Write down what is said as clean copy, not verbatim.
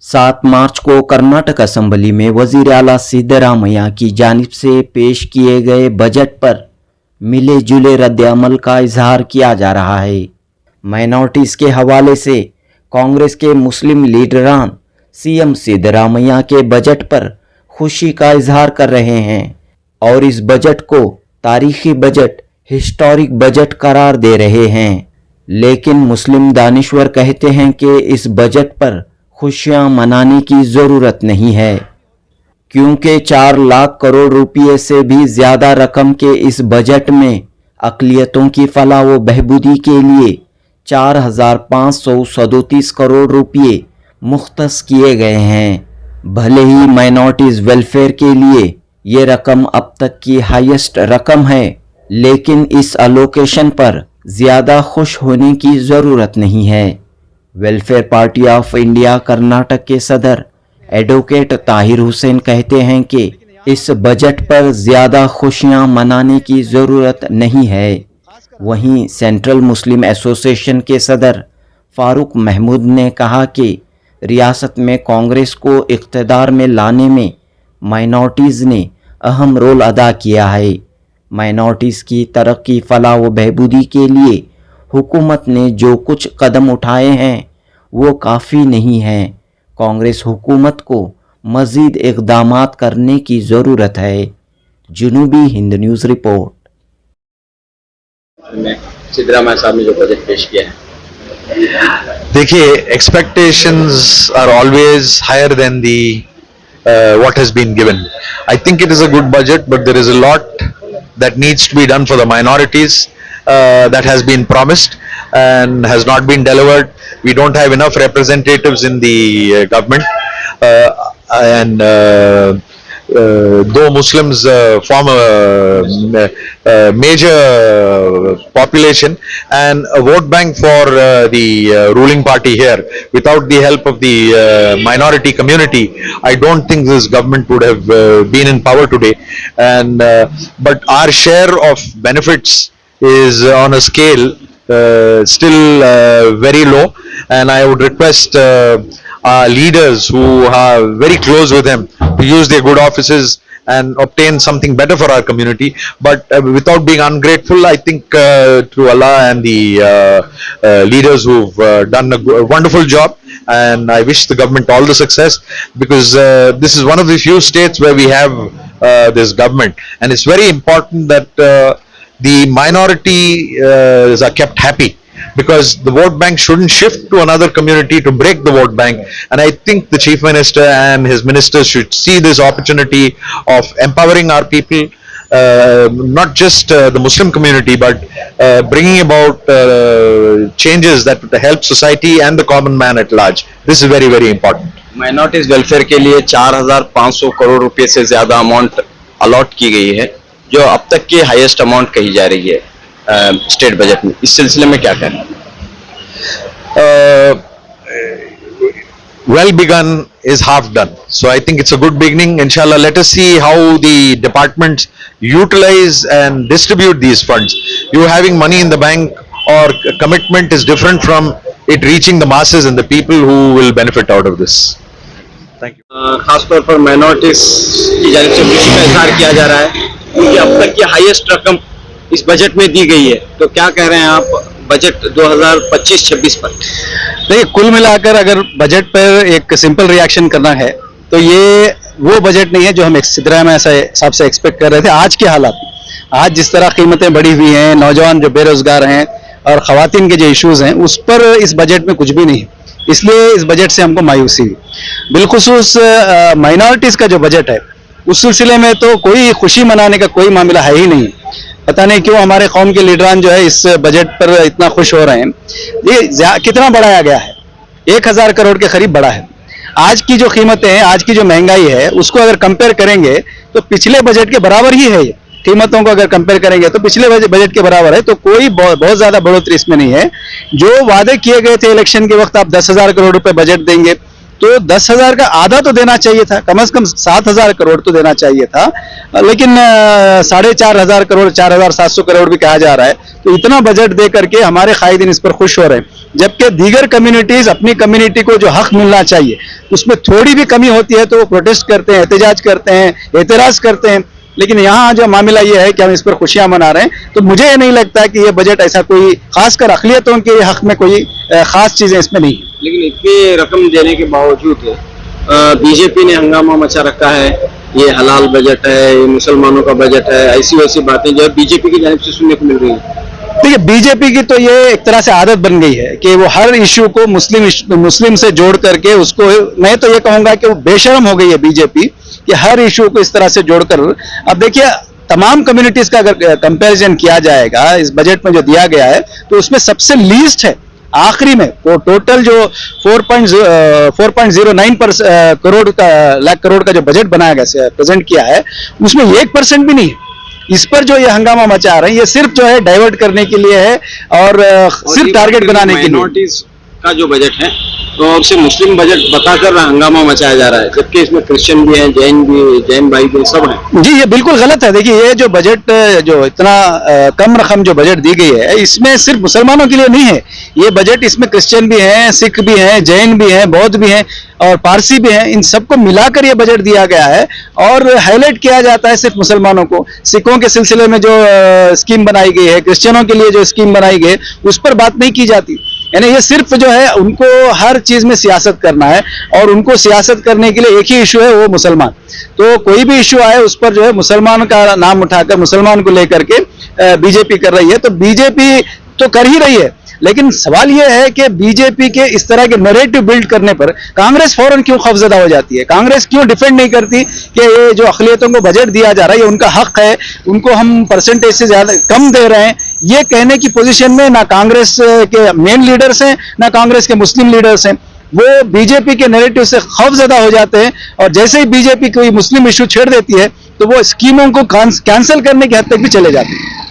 7 मार्च को कर्नाटक असेंबली में वजीर आला सिद्धरामैया की जानिब से पेश किए गए बजट पर मिले जुले रद्द-ए-अमल का इजहार किया जा रहा है। माइनॉरिटीज़ के हवाले से कांग्रेस के मुस्लिम लीडरान सीएम सिद्धरामैया के बजट पर खुशी का इजहार कर रहे हैं और इस बजट को तारीखी बजट, हिस्टोरिक बजट करार दे रहे हैं। लेकिन मुस्लिम दानिश्वर कहते हैं कि इस बजट पर खुशियां मनाने की ज़रूरत नहीं है, क्योंकि 4 लाख करोड़ रुपये से भी ज़्यादा रकम के इस बजट में अक़लियतों की फलाह व बहबूदी के लिए 4,537 करोड़ रुपये मुख्तस किए गए हैं। भले ही माइनॉरिटीज़ वेलफेयर के लिए ये रकम अब तक की हाईएस्ट रकम है, लेकिन इस अलोकेशन पर ज़्यादा खुश होने की ज़रूरत नहीं है। Welfare party of India Karnataka के सदर एडवोकेट ताहिर हुसैन कहते हैं कि इस बजट पर ज़्यादा खुशियां मनाने की ज़रूरत नहीं है। वहीं सेंट्रल मुस्लिम एसोसिएशन के सदर फारूक महमूद ने कहा कि रियासत में कांग्रेस को इक़्तिदार में लाने में माइनॉरिटीज़ ने अहम रोल अदा किया है। माइनॉरिटीज़ की तरक्की, फलाह व बहबूदी के लिए हुकूमत ने जो कुछ कदम उठाए हैं वो काफ़ी नहीं है। कांग्रेस हुकूमत को मज़ीद इक़दामात करने की ज़रूरत है। जनूबी हिंद न्यूज़ रिपोर्ट। सिद्धरामैया साहब ने जो बजट पेश किया है, देखिए, expectations are always higher than the what has been given. I think it is a good budget, but there is a lot that needs to be done for the minorities that has been promised and has not been delivered. We don't have enough representatives in the government, and though Muslims form a major population and a vote bank for the ruling party here, without the help of the minority community, I don't think this government would have been in power today. And but our share of benefits is on a scale still very low, and I would request our leaders who are very close with him to use their good offices and obtain something better for our community, but without being ungrateful. I think to Allah and the leaders who've done a wonderful job, and I wish the government all the success, because this is one of the few states where we have this government, and it's very important that the minorities are kept happy, because the vote bank shouldn't shift to another community to break the vote bank. And I think the Chief Minister and his ministers should see this opportunity of empowering our people, not just the Muslim community, but bringing about changes that would help society and the common man at large. This is very, very important. Minorities welfare के लिए 4,500 करोड़ रुपए से ज्यादा amount allot की गई है, जो अब तक की हाईएस्ट अमाउंट कही जा रही है स्टेट बजट में। इस सिलसिले में क्या कहना है? Well begun is half done, so I think it's a good beginning. Inshallah, let us see how the departments utilize and distribute these funds. You having money in the bank or commitment is different from it reaching the masses and the people who will benefit out of this. Thank you. खासतौर पर minorities की जानिब से खुशी का इजहार किया जा रहा है, क्योंकि अब तक की हाईएस्ट रकम इस बजट में दी गई है। तो क्या कह रहे हैं आप बजट 2025-26 पर? देखिए, कुल मिलाकर अगर बजट पर एक सिंपल रिएक्शन करना है तो ये वो बजट नहीं है जो हम सिद्धरामैया साहब से एक्सपेक्ट कर रहे थे। आज के हालात, आज जिस तरह कीमतें बढ़ी हुई हैं, नौजवान जो बेरोजगार हैं और ख़वातीन के जो इश्यूज हैं, उस पर इस बजट में कुछ भी नहीं है। इसलिए इस बजट से हमको मायूसी हुई। बिलखुसूस माइनॉरिटीज़ का जो बजट है, उस सिलसिले में तो कोई खुशी मनाने का कोई मामला है ही नहीं। पता नहीं क्यों हमारे कौम के लीडरान जो है इस बजट पर इतना खुश हो रहे हैं। ये कितना बढ़ाया गया है, 1,000 करोड़ के करीब बढ़ा है। आज की जो कीमतें हैं, आज की जो महंगाई है, उसको अगर कंपेयर करेंगे तो पिछले बजट के बराबर ही है। कीमतों को अगर कंपेयर करेंगे तो पिछले बजट के बराबर है, तो कोई बहुत ज़्यादा बढ़ोतरी इसमें नहीं है। जो वादे किए गए थे इलेक्शन के वक्त, आप 10,000 करोड़ रुपए बजट देंगे तो 10,000 का आधा तो देना चाहिए था, कम से कम 7,000 करोड़ तो देना चाहिए था, लेकिन 4,500 करोड़, 4,700 करोड़ भी कहा जा रहा है। तो इतना बजट दे करके हमारे कायदीन इस पर खुश हो रहे हैं, जबकि दीगर कम्युनिटीज अपनी कम्युनिटी को जो हक मिलना चाहिए उसमें थोड़ी भी कमी होती है तो वो प्रोटेस्ट करते हैं, एहतजाज करते हैं, एतराज करते हैं। लेकिन यहाँ जो मामला ये है कि हम इस पर खुशियां मना रहे हैं, तो मुझे ये नहीं लगता कि ये बजट ऐसा कोई खासकर अक़लियतों के हक में कोई खास चीजें इसमें नहीं है। लेकिन इतनी रकम देने के बावजूद बीजेपी ने हंगामा मचा रखा है, ये हलाल बजट है, ये मुसलमानों का बजट है, ऐसी वैसी बातें जो बीजेपी की जानिब से सुनने को मिल रही है। देखिए, बीजेपी की तो ये एक तरह से आदत बन गई है कि वो हर इश्यू को मुस्लिम से जोड़ करके उसको, मैं तो ये कहूंगा कि वो बेशर्म हो गई है बीजेपी कि हर इश्यू को इस तरह से जोड़कर। अब देखिए, तमाम कम्युनिटीज का अगर कंपैरिजन किया जाएगा इस बजट में जो दिया गया है, तो उसमें सबसे लीस्ट है आखिरी में। वो टोटल जो 4.09 करोड़ का लाख करोड़ का जो बजट बनाया गया, प्रेजेंट किया है, उसमें 1% भी नहीं है। इस पर जो ये हंगामा मचा रहे हैं, ये सिर्फ जो है डाइवर्ट करने के लिए है और सिर्फ टारगेट बनाने के लिए। माइनॉरिटीज का जो बजट है तो उसे मुस्लिम बजट बताकर हंगामा मचाया जा रहा है, जबकि इसमें क्रिश्चियन भी हैं, जैन भाई भी सब हैं। जी, ये बिल्कुल गलत है। देखिए, ये जो बजट, जो इतना कम रकम जो बजट दी गई है, इसमें सिर्फ मुसलमानों के लिए नहीं है ये बजट। इसमें क्रिश्चियन भी हैं, सिख भी हैं, जैन भी हैं, बौद्ध भी हैं और पारसी भी हैं। इन सबको मिलाकर ये बजट दिया गया है और हाईलाइट किया जाता है सिर्फ मुसलमानों को। सिखों के सिलसिले में जो स्कीम बनाई गई है, क्रिश्चियनों के लिए जो स्कीम बनाई गई है, उस पर बात नहीं की जाती। यानी ये सिर्फ जो है उनको हर चीज में सियासत करना है और उनको सियासत करने के लिए एक ही इशू है, वो मुसलमान। तो कोई भी इशू आए उस पर जो है मुसलमान का नाम उठाकर, मुसलमान को लेकर के बीजेपी कर रही है। तो बीजेपी तो कर ही रही है, लेकिन सवाल यह है कि बीजेपी के इस तरह के नैरेटिव बिल्ड करने पर कांग्रेस फौरन क्यों खौफजदा हो जाती है? कांग्रेस क्यों डिफेंड नहीं करती कि ये जो अक़लियतों को बजट दिया जा रहा है ये उनका हक है, उनको हम परसेंटेज से ज्यादा कम दे रहे हैं? ये कहने की पोजीशन में ना कांग्रेस के मेन लीडर्स हैं, ना कांग्रेस के मुस्लिम लीडर्स हैं। वो बीजेपी के नैरेटिव से खौफजदा हो जाते हैं और जैसे ही बीजेपी कोई मुस्लिम इशू छेड़ देती है तो वो स्कीमों को कैंसिल करने की हद तक भी चले जाते हैं।